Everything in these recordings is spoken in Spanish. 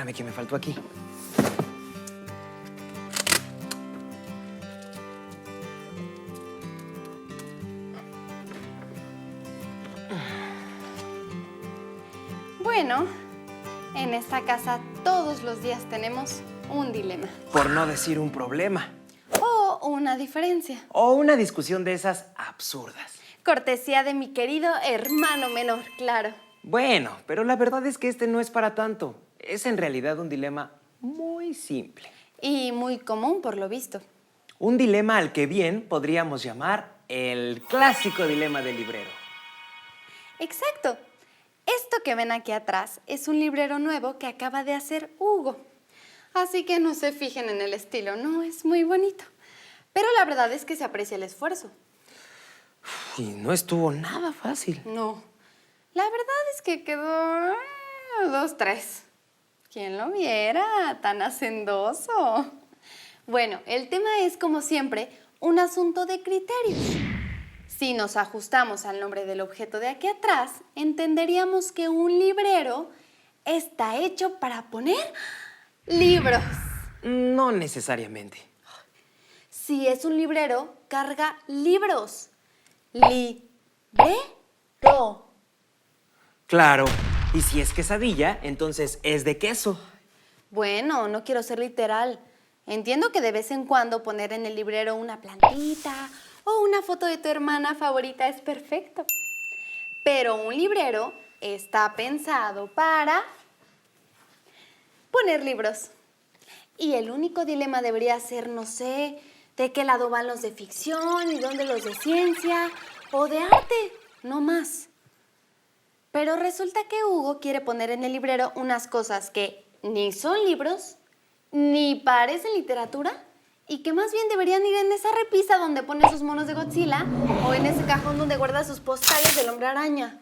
Espérame que me faltó aquí. Bueno, en esta casa todos los días tenemos un dilema. Por no decir un problema. O una diferencia. O una discusión de esas absurdas. Cortesía de mi querido hermano menor, claro. Bueno, pero la verdad es que este no es para tanto. Es en realidad un dilema muy simple. Y muy común por lo visto. Un dilema al que bien podríamos llamar el clásico dilema del librero. Exacto. Esto que ven aquí atrás es un librero nuevo que acaba de hacer Hugo. Así que no se fijen en el estilo, no es muy bonito. Pero la verdad es que se aprecia el esfuerzo. Y no estuvo nada fácil. No, la verdad es que quedó 2-3. ¿Quién lo viera? Tan hacendoso. Bueno, el tema es, como siempre, un asunto de criterios. Si nos ajustamos al nombre del objeto de aquí atrás, entenderíamos que un librero está hecho para poner libros. No necesariamente. Si es un librero, carga libros. Librero. Claro. Y si es quesadilla, entonces es de queso. Bueno, no quiero ser literal. Entiendo que de vez en cuando poner en el librero una plantita o una foto de tu hermana favorita es perfecto. Pero un librero está pensado para poner libros. Y el único dilema debería ser, no sé, de qué lado van los de ficción y dónde los de ciencia o de arte, no más. Pero resulta que Hugo quiere poner en el librero unas cosas que ni son libros, ni parecen literatura, y que más bien deberían ir en esa repisa donde pone sus monos de Godzilla o en ese cajón donde guarda sus postales del Hombre Araña.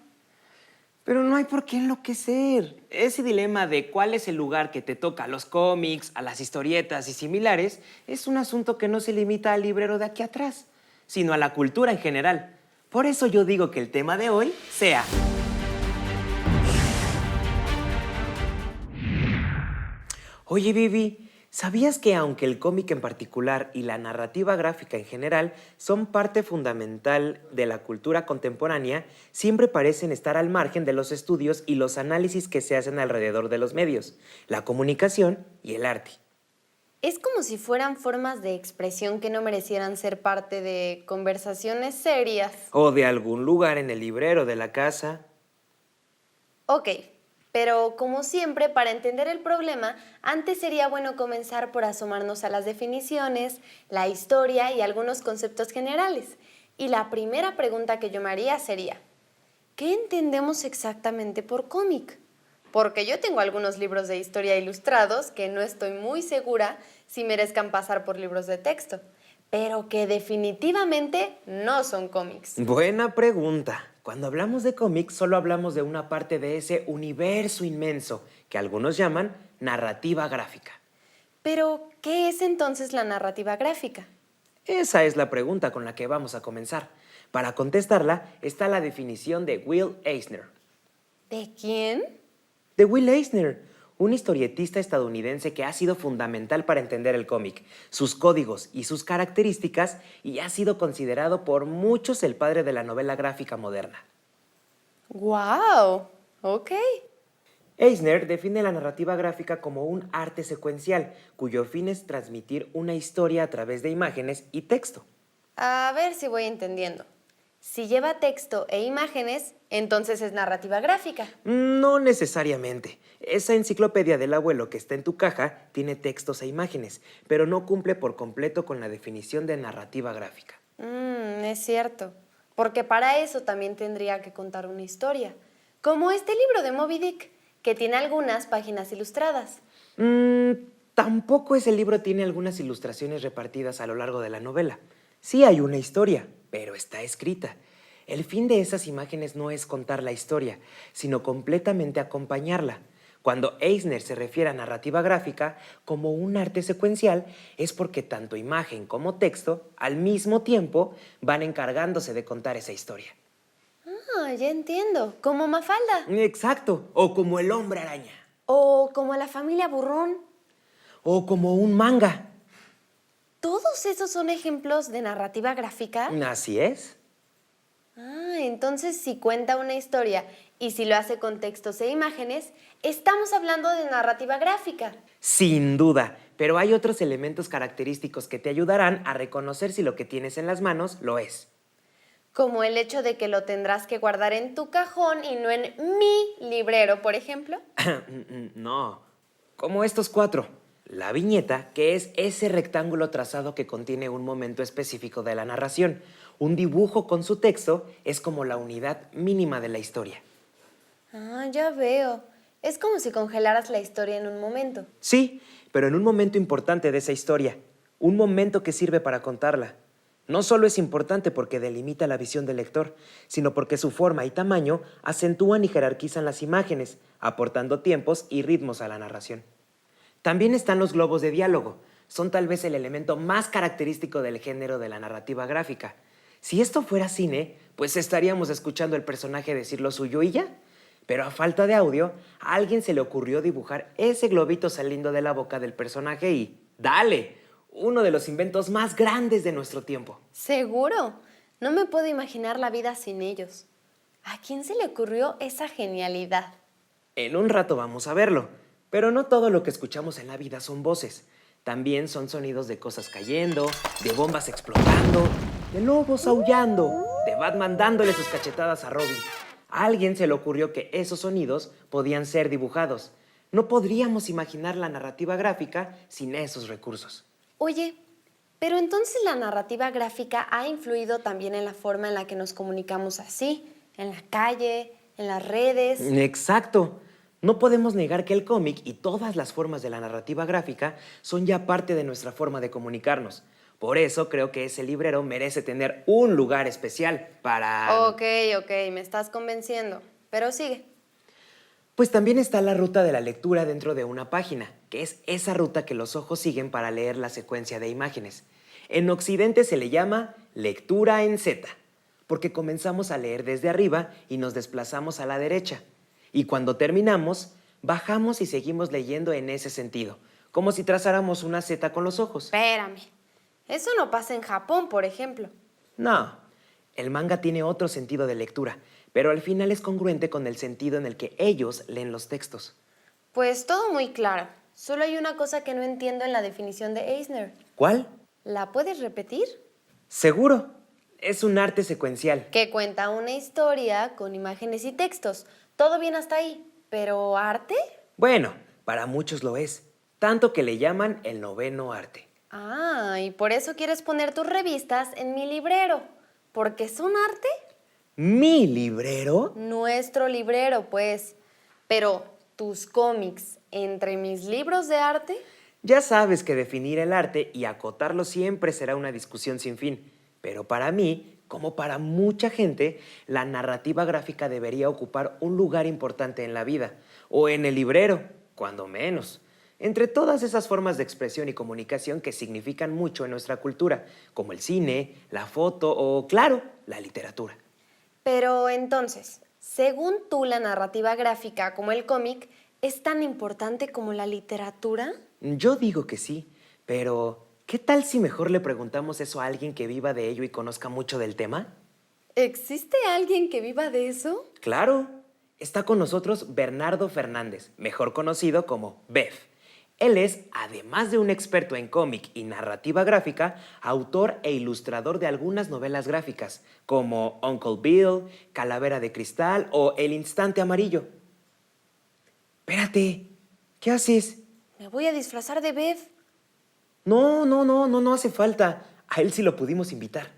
Pero no hay por qué enloquecer. Ese dilema de cuál es el lugar que te toca a los cómics, a las historietas y similares, es un asunto que no se limita al librero de aquí atrás, sino a la cultura en general. Por eso yo digo que el tema de hoy sea... Oye, Vivi, ¿sabías que aunque el cómic en particular y la narrativa gráfica en general son parte fundamental de la cultura contemporánea, siempre parecen estar al margen de los estudios y los análisis que se hacen alrededor de los medios, la comunicación y el arte? Es como si fueran formas de expresión que no merecieran ser parte de conversaciones serias. O de algún lugar en el librero de la casa. Ok, pero como siempre, para entender el problema, antes sería bueno comenzar por asomarnos a las definiciones, la historia y algunos conceptos generales. Y la primera pregunta que yo me haría sería, ¿qué entendemos exactamente por cómic? Porque yo tengo algunos libros de historia ilustrados que no estoy muy segura si merezcan pasar por libros de texto, pero que definitivamente no son cómics. Buena pregunta. Cuando hablamos de cómics, solo hablamos de una parte de ese universo inmenso que algunos llaman narrativa gráfica. Pero, ¿qué es entonces la narrativa gráfica? Esa es la pregunta con la que vamos a comenzar. Para contestarla está la definición de Will Eisner. ¿De quién? De Will Eisner, un historietista estadounidense que ha sido fundamental para entender el cómic, sus códigos y sus características, y ha sido considerado por muchos el padre de la novela gráfica moderna. ¡Guau! Ok. Eisner define la narrativa gráfica como un arte secuencial, cuyo fin es transmitir una historia a través de imágenes y texto. A ver si voy entendiendo. Si lleva texto e imágenes, entonces es narrativa gráfica. No necesariamente. Esa enciclopedia del abuelo que está en tu caja tiene textos e imágenes, pero no cumple por completo con la definición de narrativa gráfica. Es cierto. Porque para eso también tendría que contar una historia. Como este libro de Moby Dick, que tiene algunas páginas ilustradas. Tampoco ese libro tiene algunas ilustraciones repartidas a lo largo de la novela. Sí hay una historia, pero está escrita. El fin de esas imágenes no es contar la historia, sino completamente acompañarla. Cuando Eisner se refiere a narrativa gráfica como un arte secuencial, es porque tanto imagen como texto, al mismo tiempo, van encargándose de contar esa historia. Ah, ya entiendo. Como Mafalda. Exacto, o como el Hombre Araña. O como la familia Burrón. O como un manga. ¿Todos esos son ejemplos de narrativa gráfica? Así es. Entonces si cuenta una historia y si lo hace con textos e imágenes, estamos hablando de narrativa gráfica. Sin duda, pero hay otros elementos característicos que te ayudarán a reconocer si lo que tienes en las manos lo es. Como el hecho de que lo tendrás que guardar en tu cajón y no en mi librero, por ejemplo. No, como estos 4. La viñeta, que es ese rectángulo trazado que contiene un momento específico de la narración. Un dibujo con su texto es como la unidad mínima de la historia. Ya veo. Es como si congelaras la historia en un momento. Sí, pero en un momento importante de esa historia. Un momento que sirve para contarla. No solo es importante porque delimita la visión del lector, sino porque su forma y tamaño acentúan y jerarquizan las imágenes, aportando tiempos y ritmos a la narración. También están los globos de diálogo. Son tal vez el elemento más característico del género de la narrativa gráfica. Si esto fuera cine, pues estaríamos escuchando al personaje decir lo suyo y ya. Pero a falta de audio, a alguien se le ocurrió dibujar ese globito saliendo de la boca del personaje y ¡dale! Uno de los inventos más grandes de nuestro tiempo. ¿Seguro? No me puedo imaginar la vida sin ellos. ¿A quién se le ocurrió esa genialidad? En un rato vamos a verlo, pero no todo lo que escuchamos en la vida son voces. También son sonidos de cosas cayendo, de bombas explotando, de lobos aullando, de Batman dándole sus cachetadas a Robin. A alguien se le ocurrió que esos sonidos podían ser dibujados. No podríamos imaginar la narrativa gráfica sin esos recursos. Oye, pero entonces la narrativa gráfica ha influido también en la forma en la que nos comunicamos así, en la calle, en las redes. Exacto. No podemos negar que el cómic y todas las formas de la narrativa gráfica son ya parte de nuestra forma de comunicarnos. Por eso creo que ese librero merece tener un lugar especial para... Ok, me estás convenciendo, pero sigue. Pues también está la ruta de la lectura dentro de una página, que es esa ruta que los ojos siguen para leer la secuencia de imágenes. En Occidente se le llama lectura en Z, porque comenzamos a leer desde arriba y nos desplazamos a la derecha. Y cuando terminamos, bajamos y seguimos leyendo en ese sentido, como si trazáramos una Z con los ojos. Espérame, eso no pasa en Japón, por ejemplo. No, el manga tiene otro sentido de lectura, pero al final es congruente con el sentido en el que ellos leen los textos. Pues todo muy claro. Solo hay una cosa que no entiendo en la definición de Eisner. ¿Cuál? ¿La puedes repetir? Seguro. Es un arte secuencial. Que cuenta una historia con imágenes y textos. Todo bien hasta ahí. ¿Pero arte? Bueno, para muchos lo es. Tanto que le llaman el noveno arte. Y por eso quieres poner tus revistas en mi librero. ¿Porque son arte? ¿Mi librero? Nuestro librero, pues. Pero, ¿tus cómics entre mis libros de arte? Ya sabes que definir el arte y acotarlo siempre será una discusión sin fin. Pero para mí, como para mucha gente, la narrativa gráfica debería ocupar un lugar importante en la vida. O en el librero, cuando menos. Entre todas esas formas de expresión y comunicación que significan mucho en nuestra cultura, como el cine, la foto o, claro, la literatura. Pero entonces, según tú, la narrativa gráfica, como el cómic, ¿es tan importante como la literatura? Yo digo que sí, pero ¿qué tal si mejor le preguntamos eso a alguien que viva de ello y conozca mucho del tema? ¿Existe alguien que viva de eso? Claro, está con nosotros Bernardo Fernández, mejor conocido como Bev. Él es, además de un experto en cómic y narrativa gráfica, autor e ilustrador de algunas novelas gráficas, como Uncle Bill, Calavera de Cristal o El Instante Amarillo. Espérate, ¿qué haces? Me voy a disfrazar de Bev. No hace falta. A él sí lo pudimos invitar.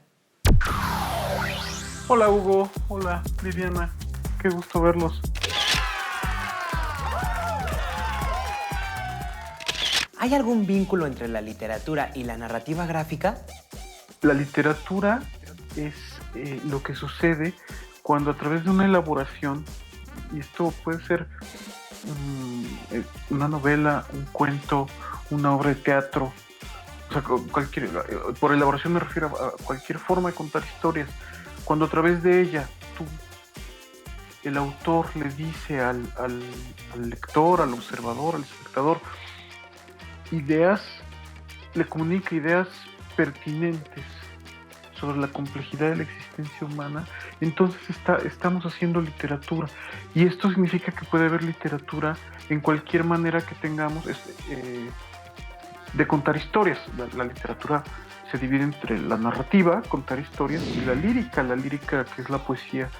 Hola Hugo, hola Viviana, qué gusto verlos. ¿Hay algún vínculo entre la literatura y la narrativa gráfica? La literatura es lo que sucede cuando a través de una elaboración, y esto puede ser una novela, un cuento, una obra de teatro, o sea, por elaboración me refiero a cualquier forma de contar historias, cuando a través de ella tú el autor le dice al lector, al observador, al espectador, ideas, le comunica ideas pertinentes sobre la complejidad de la existencia humana, entonces estamos haciendo literatura. Y esto significa que puede haber literatura en cualquier manera que tengamos de contar historias. La literatura se divide entre la narrativa, contar historias, y la lírica que es la poesía,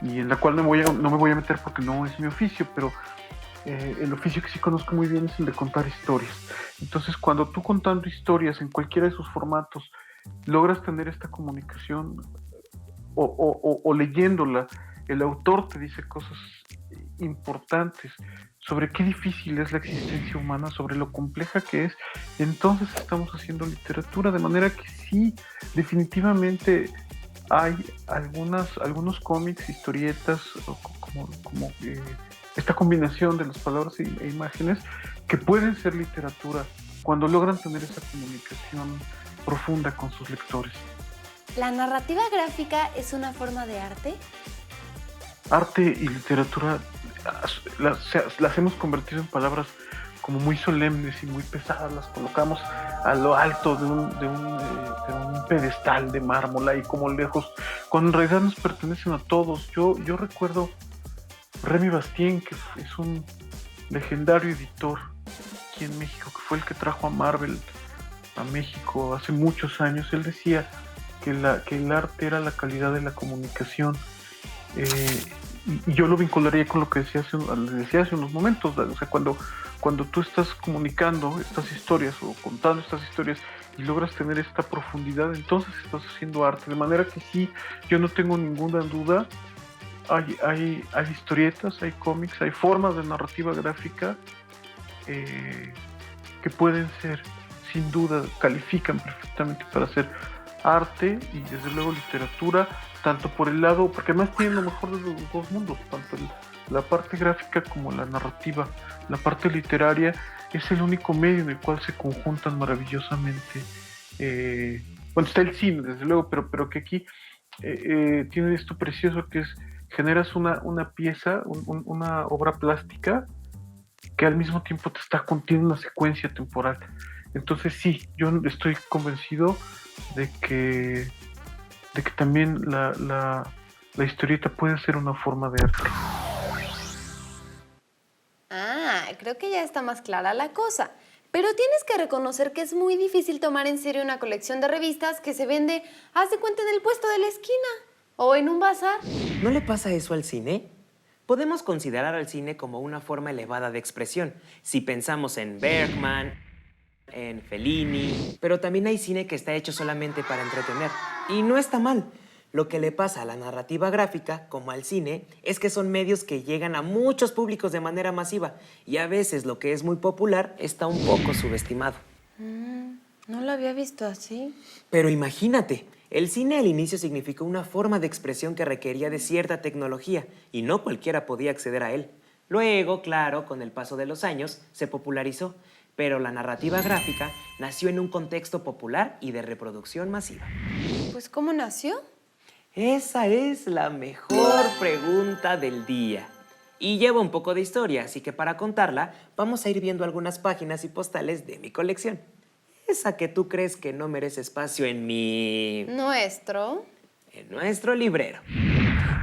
y en la cual no me voy a meter porque no es mi oficio, pero el oficio que sí conozco muy bien es el de contar historias. Entonces, cuando tú contando historias en cualquiera de sus formatos logras tener esta comunicación o leyéndola, el autor te dice cosas importantes sobre qué difícil es la existencia humana, sobre lo compleja que es, entonces estamos haciendo literatura, de manera que sí, definitivamente hay algunos cómics, historietas, como esta combinación de las palabras e imágenes que pueden ser literatura cuando logran tener esa comunicación profunda con sus lectores. ¿La narrativa gráfica es una forma de arte? Arte y literatura las hemos convertido en palabras como muy solemnes y muy pesadas, las colocamos a lo alto de un pedestal de mármol ahí como lejos, cuando en realidad nos pertenecen a todos. Yo recuerdo Remy Bastien, que es un legendario editor aquí en México, que fue el que trajo a Marvel a México hace muchos años. Él decía que el arte era la calidad de la comunicación, y yo lo vincularía con lo que decía hace unos momentos. O sea, cuando tú estás comunicando estas historias o contando estas historias y logras tener esta profundidad, entonces estás haciendo arte. De manera que sí, yo no tengo ninguna duda. Hay historietas, hay cómics, hay formas de narrativa gráfica que pueden ser, sin duda, califican perfectamente para ser arte y desde luego literatura, tanto por el lado, porque además tienen lo mejor de los dos mundos, tanto la parte gráfica como la narrativa. La parte literaria es el único medio en el cual se conjuntan maravillosamente. Bueno, está el cine, desde luego, pero que aquí tiene esto precioso que es, generas una pieza, una obra plástica que al mismo tiempo tiene una secuencia temporal. Entonces sí, yo estoy convencido de que también la historieta puede ser una forma de arte. Creo que ya está más clara la cosa. Pero tienes que reconocer que es muy difícil tomar en serio una colección de revistas que se vende, haz de cuenta, en el puesto de la esquina o en un bazar. ¿No le pasa eso al cine? Podemos considerar al cine como una forma elevada de expresión, si pensamos en Bergman, en Fellini, pero también hay cine que está hecho solamente para entretener. Y no está mal. Lo que le pasa a la narrativa gráfica, como al cine, es que son medios que llegan a muchos públicos de manera masiva y a veces lo que es muy popular está un poco subestimado. No lo había visto así. Pero imagínate, el cine al inicio significó una forma de expresión que requería de cierta tecnología y no cualquiera podía acceder a él. Luego, claro, con el paso de los años, se popularizó, pero la narrativa gráfica nació en un contexto popular y de reproducción masiva. Pues, ¿cómo nació? Esa es la mejor pregunta del día. Y lleva un poco de historia, así que para contarla, vamos a ir viendo algunas páginas y postales de mi colección. Esa que tú crees que no merece espacio en nuestro librero.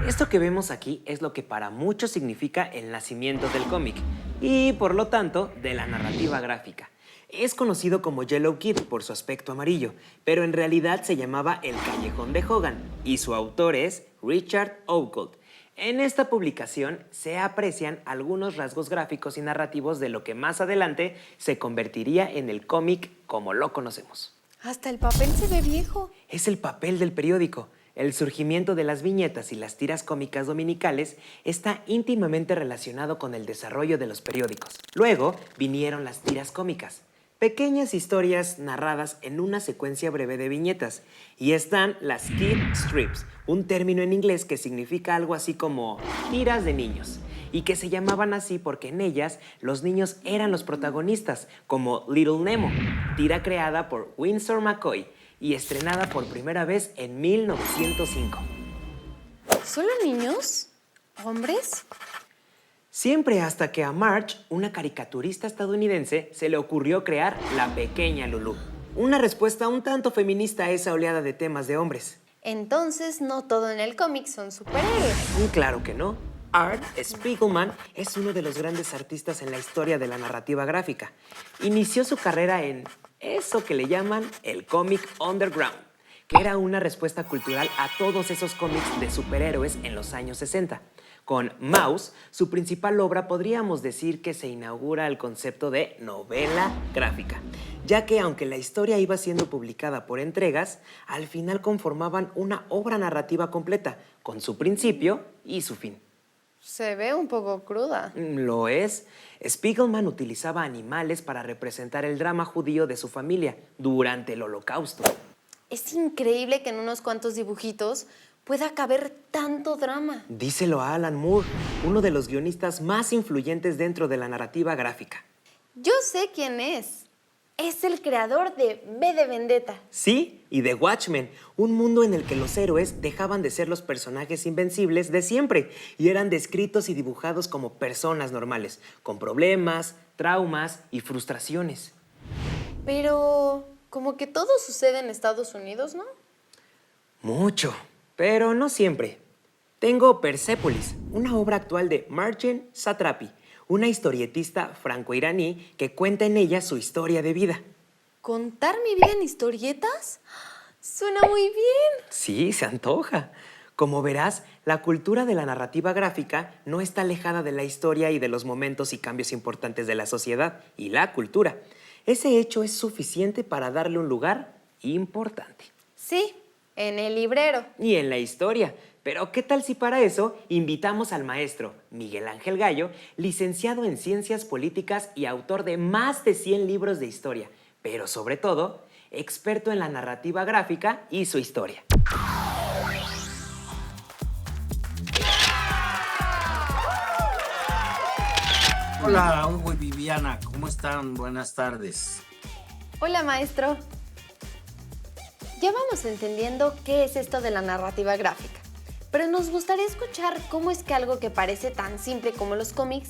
Esto que vemos aquí es lo que para muchos significa el nacimiento del cómic y, por lo tanto, de la narrativa gráfica. Es conocido como Yellow Kid por su aspecto amarillo, pero en realidad se llamaba El Callejón de Hogan y su autor es Richard Outcault. En esta publicación se aprecian algunos rasgos gráficos y narrativos de lo que más adelante se convertiría en el cómic como lo conocemos. Hasta el papel se ve viejo. Es el papel del periódico. El surgimiento de las viñetas y las tiras cómicas dominicales está íntimamente relacionado con el desarrollo de los periódicos. Luego vinieron las tiras cómicas, pequeñas historias narradas en una secuencia breve de viñetas. Y están las kid strips, un término en inglés que significa algo así como tiras de niños, y que se llamaban así porque en ellas los niños eran los protagonistas, como Little Nemo, tira creada por Winsor McCoy y estrenada por primera vez en 1905. ¿Solo niños? ¿Hombres? Siempre hasta que a Marge, una caricaturista estadounidense, se le ocurrió crear La Pequeña Lulú. Una respuesta un tanto feminista a esa oleada de temas de hombres. Entonces no todo en el cómic son superhéroes. Claro que no. Art Spiegelman es uno de los grandes artistas en la historia de la narrativa gráfica. Inició su carrera en eso que le llaman el cómic underground, que era una respuesta cultural a todos esos cómics de superhéroes en los años 60. Con Mouse, su principal obra podríamos decir que se inaugura el concepto de novela gráfica, ya que aunque la historia iba siendo publicada por entregas, al final conformaban una obra narrativa completa, con su principio y su fin. Se ve un poco cruda. Lo es. Spiegelman utilizaba animales para representar el drama judío de su familia durante el Holocausto. Es increíble que en unos cuantos dibujitos pueda caber tanto drama. Díselo a Alan Moore, uno de los guionistas más influyentes dentro de la narrativa gráfica. Yo sé quién es. Es el creador de V de Vendetta. Sí, y de Watchmen, un mundo en el que los héroes dejaban de ser los personajes invencibles de siempre y eran descritos y dibujados como personas normales, con problemas, traumas y frustraciones. Pero como que todo sucede en Estados Unidos, ¿no? Mucho, pero no siempre. Tengo Persepolis, una obra actual de Marjane Satrapi, una historietista franco-iraní que cuenta en ella su historia de vida. ¿Contar mi vida en historietas? Suena muy bien. Sí, se antoja. Como verás, la cultura de la narrativa gráfica no está alejada de la historia y de los momentos y cambios importantes de la sociedad y la cultura. Ese hecho es suficiente para darle un lugar importante. Sí, en el librero. Y en la historia. Pero ¿qué tal si para eso invitamos al maestro Miguel Ángel Gallo, licenciado en Ciencias Políticas y autor de más de 100 libros de historia, pero sobre todo, experto en la narrativa gráfica y su historia? Hola, Hugo y Viviana, ¿cómo están? Buenas tardes. Hola, maestro. Ya vamos entendiendo qué es esto de la narrativa gráfica, pero nos gustaría escuchar cómo es que algo que parece tan simple como los cómics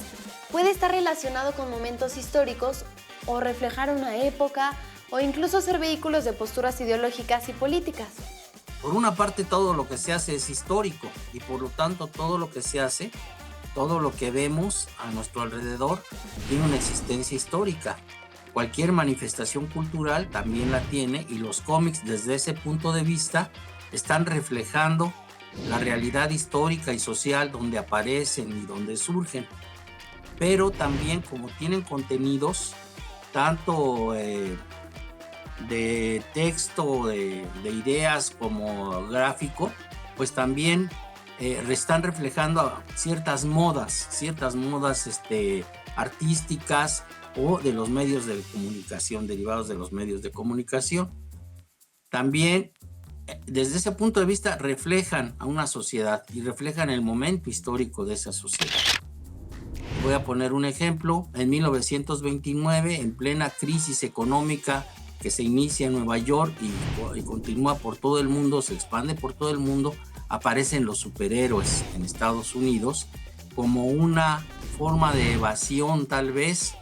puede estar relacionado con momentos históricos o reflejar una época o incluso ser vehículos de posturas ideológicas y políticas. Por una parte, todo lo que se hace es histórico y por lo tanto todo lo que se hace, todo lo que vemos a nuestro alrededor tiene una existencia histórica. Cualquier manifestación cultural también la tiene y los cómics desde ese punto de vista están reflejando la realidad histórica y social donde aparecen y donde surgen. Pero también como tienen contenidos tanto de texto, de ideas como gráfico, pues también están reflejando ciertas modas artísticas o de los medios de comunicación, derivados de los medios de comunicación. También, desde ese punto de vista, reflejan a una sociedad y reflejan el momento histórico de esa sociedad. Voy a poner un ejemplo. En 1929, en plena crisis económica que se inicia en Nueva York y continúa por todo el mundo, se expande por todo el mundo, aparecen los superhéroes en Estados Unidos como una forma de evasión tal vez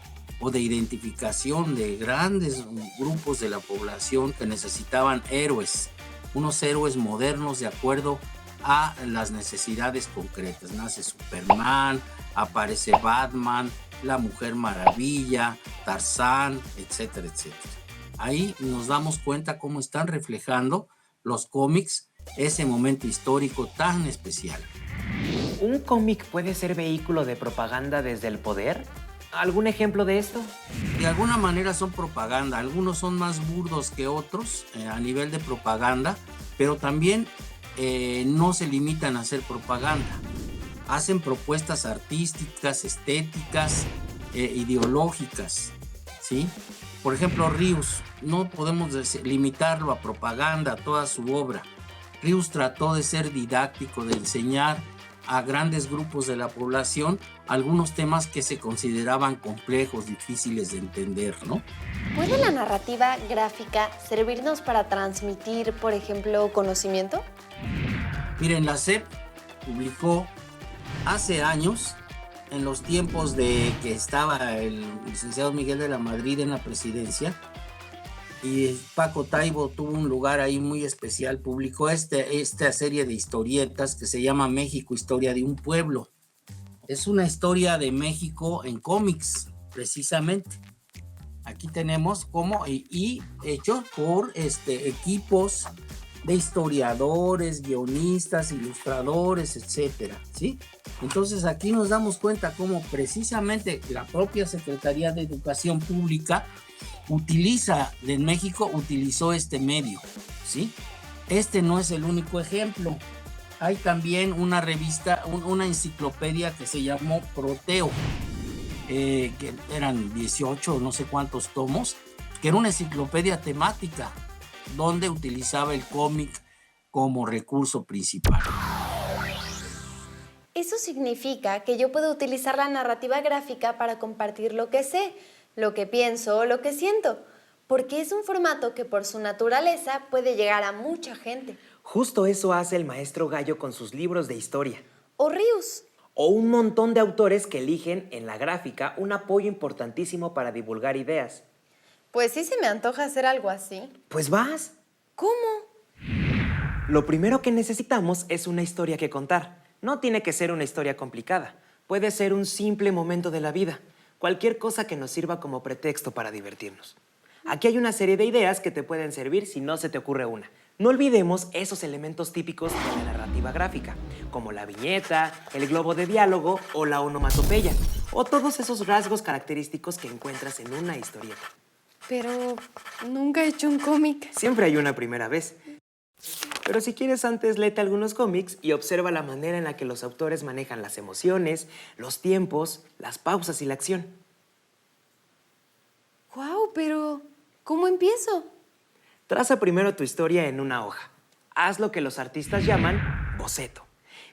o de identificación de grandes grupos de la población que necesitaban héroes, unos héroes modernos de acuerdo a las necesidades concretas. Nace Superman, aparece Batman, la Mujer Maravilla, Tarzán, etcétera, etcétera. Ahí nos damos cuenta cómo están reflejando los cómics ese momento histórico tan especial. ¿Un cómic puede ser vehículo de propaganda desde el poder? ¿Algún ejemplo de esto? De alguna manera son propaganda, algunos son más burdos que otros a nivel de propaganda, pero también no se limitan a hacer propaganda. Hacen propuestas artísticas, estéticas, ideológicas, ¿sí? Por ejemplo, Rius, no podemos limitarlo a propaganda, a toda su obra. Rius trató de ser didáctico, de enseñar a grandes grupos de la población algunos temas que se consideraban complejos, difíciles de entender, ¿no? ¿Puede la narrativa gráfica servirnos para transmitir, por ejemplo, conocimiento? Miren, la SEP publicó hace años, en los tiempos de que estaba el licenciado Miguel de la Madrid en la presidencia, y Paco Taibo tuvo un lugar ahí muy especial, publicó esta serie de historietas que se llama México, Historia de un Pueblo. Es una historia de México en cómics, precisamente. Aquí tenemos cómo, y hecho por equipos de historiadores, guionistas, ilustradores, etcétera, ¿sí? Entonces aquí nos damos cuenta cómo precisamente la propia Secretaría de Educación Pública en México utilizó este medio, ¿sí? Este no es el único ejemplo. Hay también una revista, una enciclopedia que se llamó Proteo, que eran 18 no sé cuántos tomos, que era una enciclopedia temática donde utilizaba el cómic como recurso principal. Eso significa que yo puedo utilizar la narrativa gráfica para compartir lo que sé, lo que pienso, lo que siento, porque es un formato que por su naturaleza puede llegar a mucha gente. Justo eso hace el maestro Gallo con sus libros de historia. O Rius. O un montón de autores que eligen en la gráfica un apoyo importantísimo para divulgar ideas. Pues sí se me antoja hacer algo así. Pues vas. ¿Cómo? Lo primero que necesitamos es una historia que contar. No tiene que ser una historia complicada. Puede ser un simple momento de la vida. Cualquier cosa que nos sirva como pretexto para divertirnos. Aquí hay una serie de ideas que te pueden servir si no se te ocurre una. No olvidemos esos elementos típicos de la narrativa gráfica, como la viñeta, el globo de diálogo o la onomatopeya, o todos esos rasgos característicos que encuentras en una historieta. Pero nunca he hecho un cómic. Siempre hay una primera vez. Pero si quieres antes, léete algunos cómics y observa la manera en la que los autores manejan las emociones, los tiempos, las pausas y la acción. ¡Guau! Pero ¿cómo empiezo? Traza primero tu historia en una hoja. Haz lo que los artistas llaman boceto.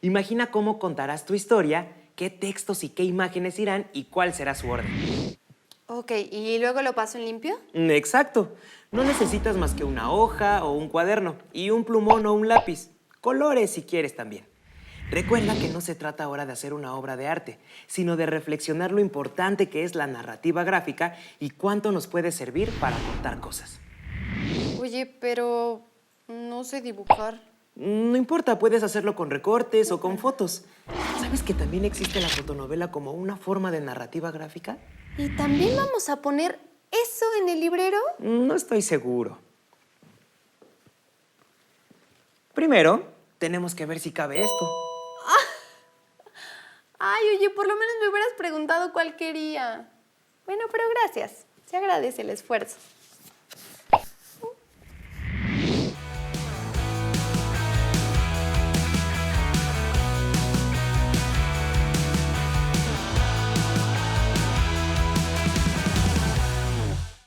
Imagina cómo contarás tu historia, qué textos y qué imágenes irán y cuál será su orden. Ok, ¿y luego lo paso en limpio? Exacto. No necesitas más que una hoja o un cuaderno y un plumón o un lápiz. Colores si quieres también. Recuerda que no se trata ahora de hacer una obra de arte, sino de reflexionar lo importante que es la narrativa gráfica y cuánto nos puede servir para contar cosas. Oye, pero no sé dibujar. No importa, puedes hacerlo con recortes o con fotos. ¿Sabes que también existe la fotonovela como una forma de narrativa gráfica? ¿Y también vamos a poner eso en el librero? No estoy seguro. Primero, tenemos que ver si cabe esto. Ay, oye, por lo menos me hubieras preguntado cuál quería. Bueno, pero gracias. Se agradece el esfuerzo.